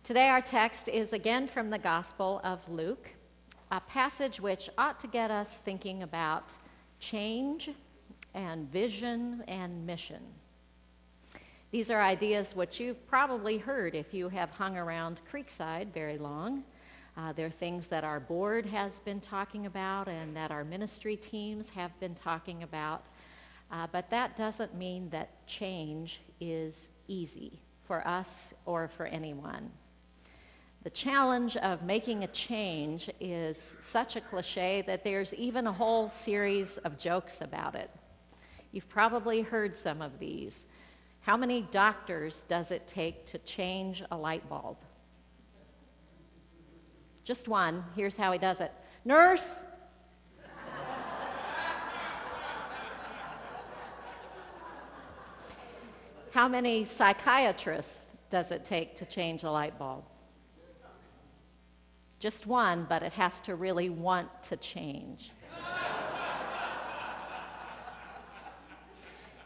Today our text is again from the Gospel of Luke, a passage which ought to get us thinking about change and vision and mission. These are ideas which you've probably heard if you have hung around Creekside very long. They're things that our board has been talking about and that our ministry teams have been talking about. But that doesn't mean that change is easy for us or for anyone. The challenge of making a change is such a cliche that there's even a whole series of jokes about it. You've probably heard some of these. How many doctors does it take to change a light bulb? Just one. Here's how he does it. Nurse! How many psychiatrists does it take to change a light bulb? Just one, but it has to really want to change.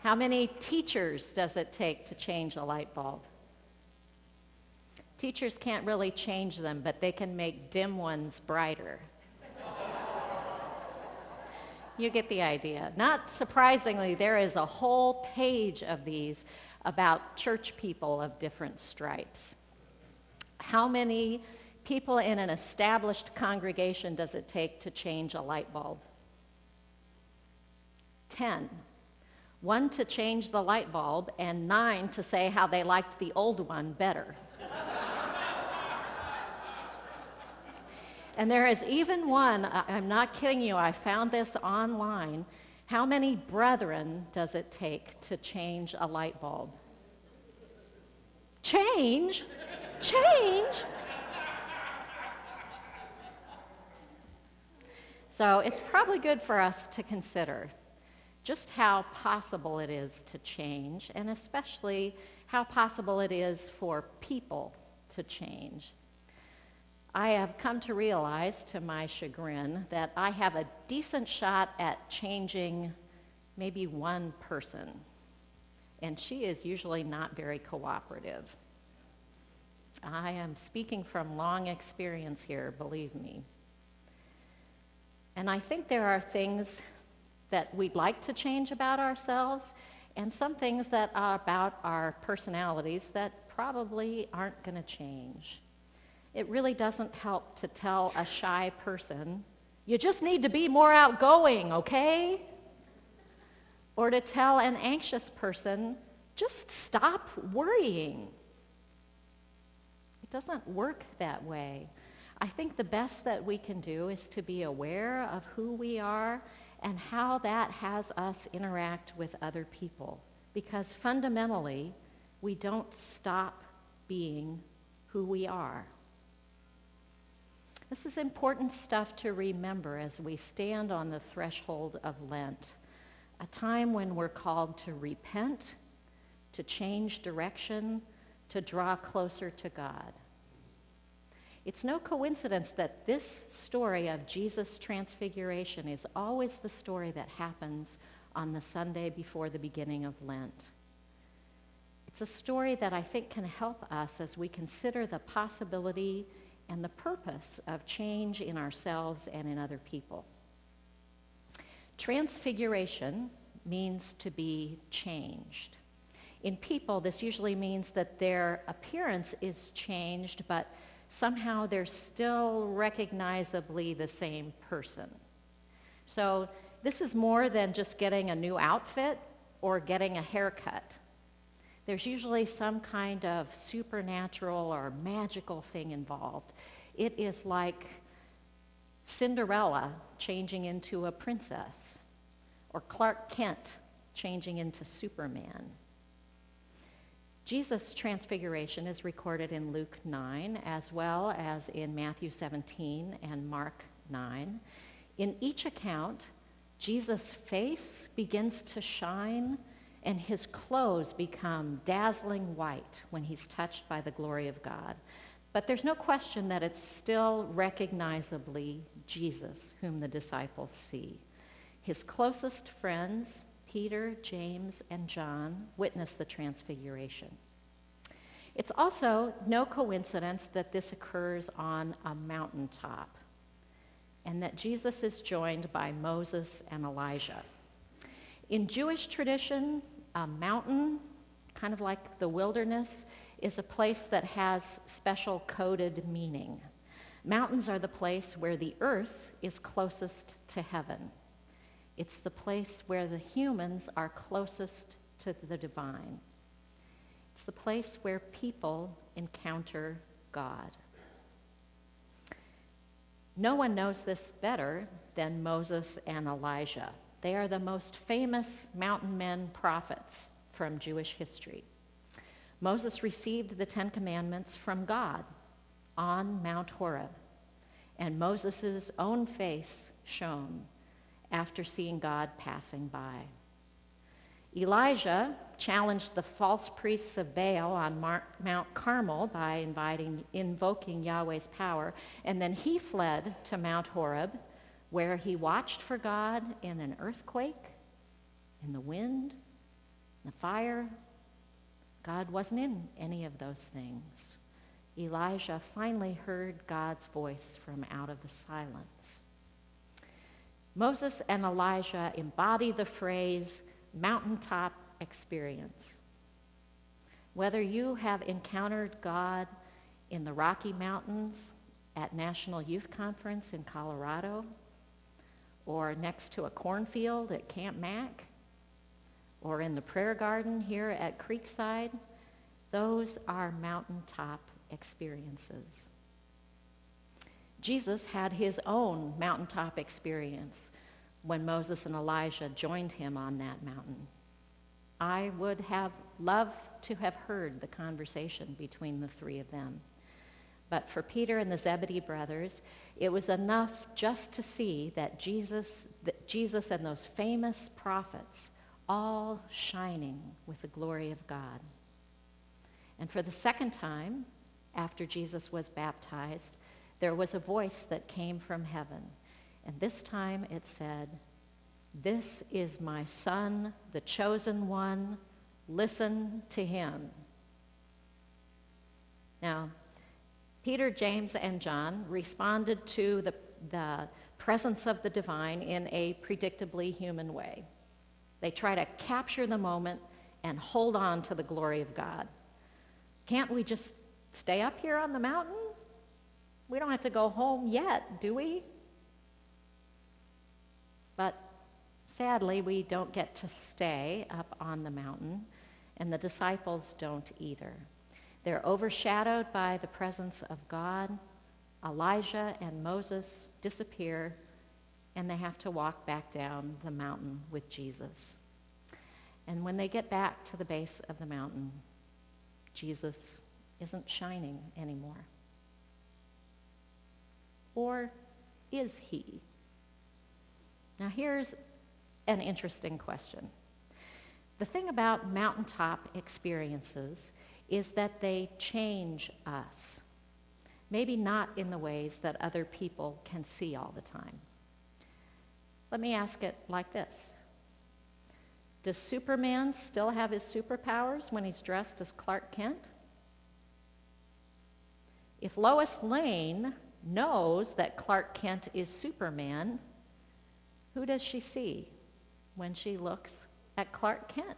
How many teachers does it take to change a light bulb? Teachers can't really change them, but they can make dim ones brighter. You get the idea. Not surprisingly, there is a whole page of these about church people of different stripes. How many people in an established congregation does it take to change a light bulb? 10. 1 to change the light bulb and 9 to say how they liked the old one better. And there is even one, I'm not kidding you, I found this online. How many brethren does it take to change a light bulb? Change? Change? So it's probably good for us to consider just how possible it is to change, and especially how possible it is for people to change. I have come to realize, to my chagrin, that I have a decent shot at changing maybe one person, and she is usually not very cooperative. I am speaking from long experience here, believe me. And I think there are things that we'd like to change about ourselves and some things that are about our personalities that probably aren't going to change. It really doesn't help to tell a shy person, you just need to be more outgoing, okay? Or to tell an anxious person, just stop worrying. It doesn't work that way. I think the best that we can do is to be aware of who we are and how that has us interact with other people. Because fundamentally, we don't stop being who we are. This is important stuff to remember as we stand on the threshold of Lent, a time when we're called to repent, to change direction, to draw closer to God. It's no coincidence that this story of Jesus' transfiguration is always the story that happens on the Sunday before the beginning of Lent. It's a story that I think can help us as we consider the possibility and the purpose of change in ourselves and in other people. Transfiguration means to be changed. In people, this usually means that their appearance is changed, but somehow they're still recognizably the same person. So this is more than just getting a new outfit or getting a haircut. There's usually some kind of supernatural or magical thing involved. It is like Cinderella changing into a princess, or Clark Kent changing into Superman. Jesus' transfiguration is recorded in Luke 9 as well as in Matthew 17 and Mark 9. In each account, Jesus' face begins to shine and his clothes become dazzling white when he's touched by the glory of God. But there's no question that it's still recognizably Jesus whom the disciples see. His closest friends, Peter, James, and John, witness the transfiguration. It's also no coincidence that this occurs on a mountaintop and that Jesus is joined by Moses and Elijah. In Jewish tradition, a mountain, kind of like the wilderness, is a place that has special coded meaning. Mountains are the place where the earth is closest to heaven. It's the place where the humans are closest to the divine. It's the place where people encounter God. No one knows this better than Moses and Elijah. They are the most famous mountain men prophets from Jewish history. Moses received the Ten Commandments from God on Mount Horeb, and Moses' own face shone after seeing God passing by. Elijah challenged the false priests of Baal on Mount Carmel by invoking Yahweh's power, and then he fled to Mount Horeb, where he watched for God in an earthquake, in the wind, the fire. God wasn't in any of those things. Elijah finally heard God's voice from out of the silence. Moses and Elijah embody the phrase mountaintop experience. Whether you have encountered God in the Rocky Mountains at National Youth Conference in Colorado, or next to a cornfield at Camp Mac, or in the prayer garden here at Creekside, those are mountaintop experiences. Jesus had his own mountaintop experience when Moses and Elijah joined him on that mountain. I would have loved to have heard the conversation between the three of them. But for Peter and the Zebedee brothers, it was enough just to see that Jesus and those famous prophets all shining with the glory of God. And for the second time, after Jesus was baptized, there was a voice that came from heaven. And this time it said, "This is my son, the chosen one. Listen to him." Now, Peter, James, and John responded to the presence of the divine in a predictably human way. They try to capture the moment and hold on to the glory of God. Can't we just stay up here on the mountain? We don't have to go home yet, do we? But sadly, we don't get to stay up on the mountain, and the disciples don't either. They're overshadowed by the presence of God. Elijah and Moses disappear, and they have to walk back down the mountain with Jesus. And when they get back to the base of the mountain, Jesus isn't shining anymore. Or is he? Now here's an interesting question. The thing about mountaintop experiences is that they change us. Maybe not in the ways that other people can see all the time. Let me ask it like this. Does Superman still have his superpowers when he's dressed as Clark Kent? If Lois Lane knows that Clark Kent is Superman, who does she see when she looks at Clark Kent?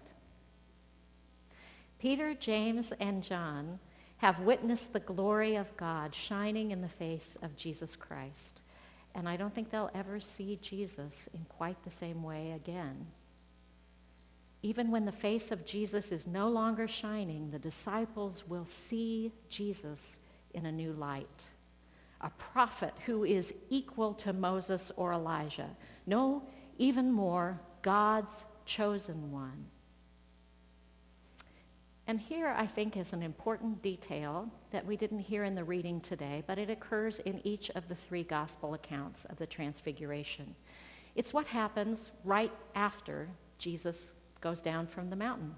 Peter, James, and John have witnessed the glory of God shining in the face of Jesus Christ. And I don't think they'll ever see Jesus in quite the same way again. Even when the face of Jesus is no longer shining, the disciples will see Jesus in a new light. A prophet who is equal to Moses or Elijah. No, even more, God's chosen one. And here, I think, is an important detail that we didn't hear in the reading today, but it occurs in each of the three gospel accounts of the transfiguration. It's what happens right after Jesus goes down from the mountain.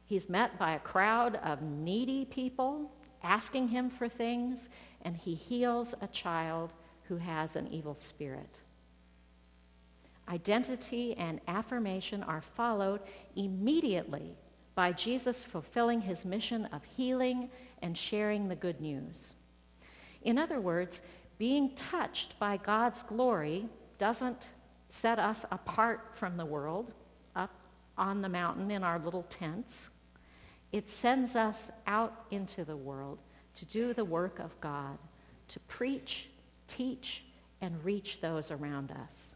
He's met by a crowd of needy people asking him for things, and he heals a child who has an evil spirit. Identity and affirmation are followed immediately by Jesus fulfilling his mission of healing and sharing the good news. In other words, being touched by God's glory doesn't set us apart from the world up on the mountain in our little tents. It sends us out into the world to do the work of God, to preach, teach, and reach those around us.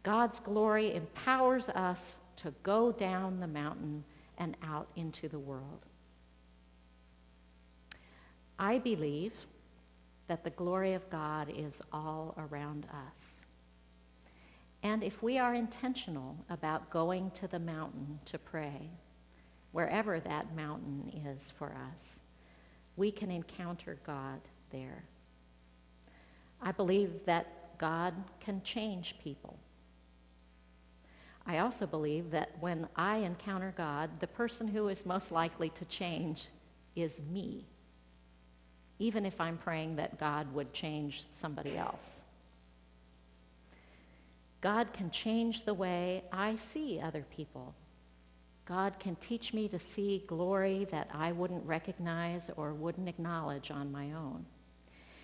God's glory empowers us to go down the mountain and out into the world. I believe that the glory of God is all around us. And if we are intentional about going to the mountain to pray, wherever that mountain is for us, we can encounter God there. I believe that God can change people. I also believe that when I encounter God, the person who is most likely to change is me, even if I'm praying that God would change somebody else. God can change the way I see other people. God can teach me to see glory that I wouldn't recognize or wouldn't acknowledge on my own.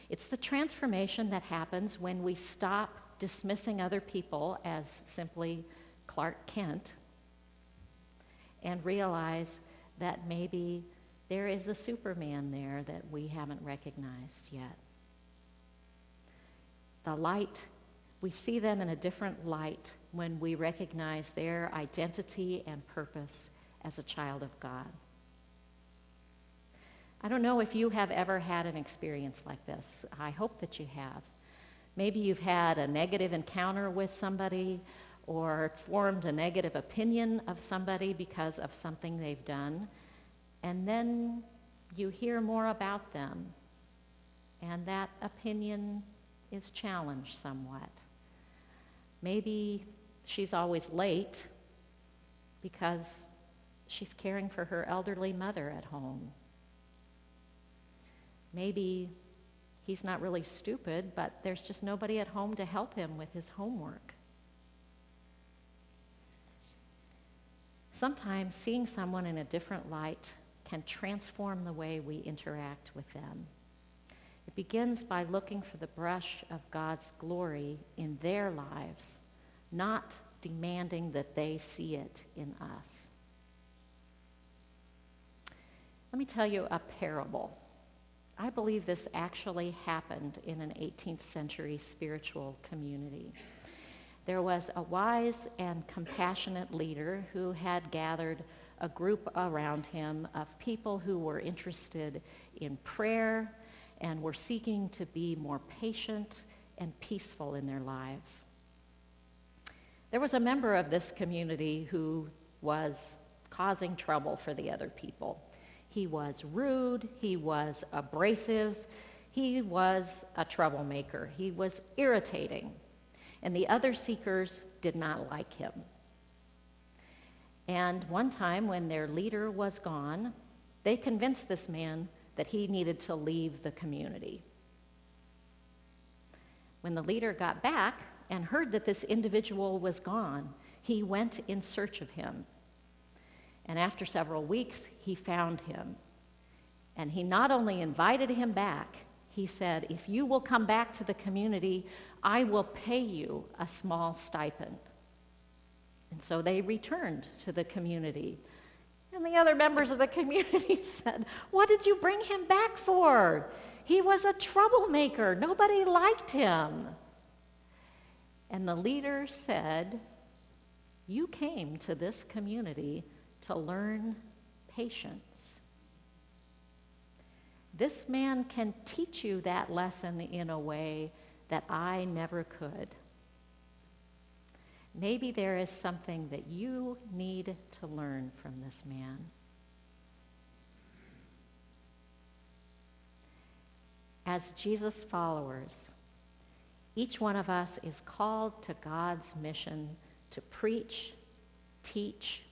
It's the transformation that happens when we stop dismissing other people as simply Clark Kent and realize that maybe there is a Superman there that we haven't recognized yet. The light, we see them in a different light when we recognize their identity and purpose as a child of God. I don't know if you have ever had an experience like this. I hope that you have. Maybe you've had a negative encounter with somebody or formed a negative opinion of somebody because of something they've done, and then you hear more about them, and that opinion is challenged somewhat. Maybe she's always late because she's caring for her elderly mother at home. Maybe he's not really stupid, but there's just nobody at home to help him with his homework. Sometimes seeing someone in a different light can transform the way we interact with them. It begins by looking for the brush of God's glory in their lives, not demanding that they see it in us. Let me tell you a parable. I believe this actually happened in an 18th century spiritual community. There was a wise and compassionate leader who had gathered a group around him of people who were interested in prayer and were seeking to be more patient and peaceful in their lives. There was a member of this community who was causing trouble for the other people. He was rude, he was abrasive, he was a troublemaker, he was irritating, and the other seekers did not like him. And one time when their leader was gone, they convinced this man that he needed to leave the community. When the leader got back and heard that this individual was gone, he went in search of him. And after several weeks, he found him. And he not only invited him back, he said, "If you will come back to the community, I will pay you a small stipend." And so they returned to the community. And the other members of the community said, "What did you bring him back for? He was a troublemaker. Nobody liked him." And the leader said, "You came to this community to learn patience. This man can teach you that lesson in a way that I never could. Maybe there is something that you need to learn from this man." As Jesus followers, each one of us is called to God's mission to preach, teach,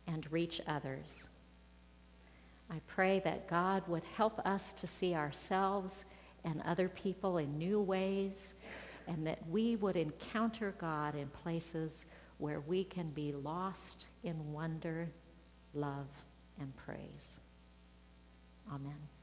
and reach others. I pray that God would help us to see ourselves and other people in new ways, and that we would encounter God in places where we can be lost in wonder, love, and praise. Amen.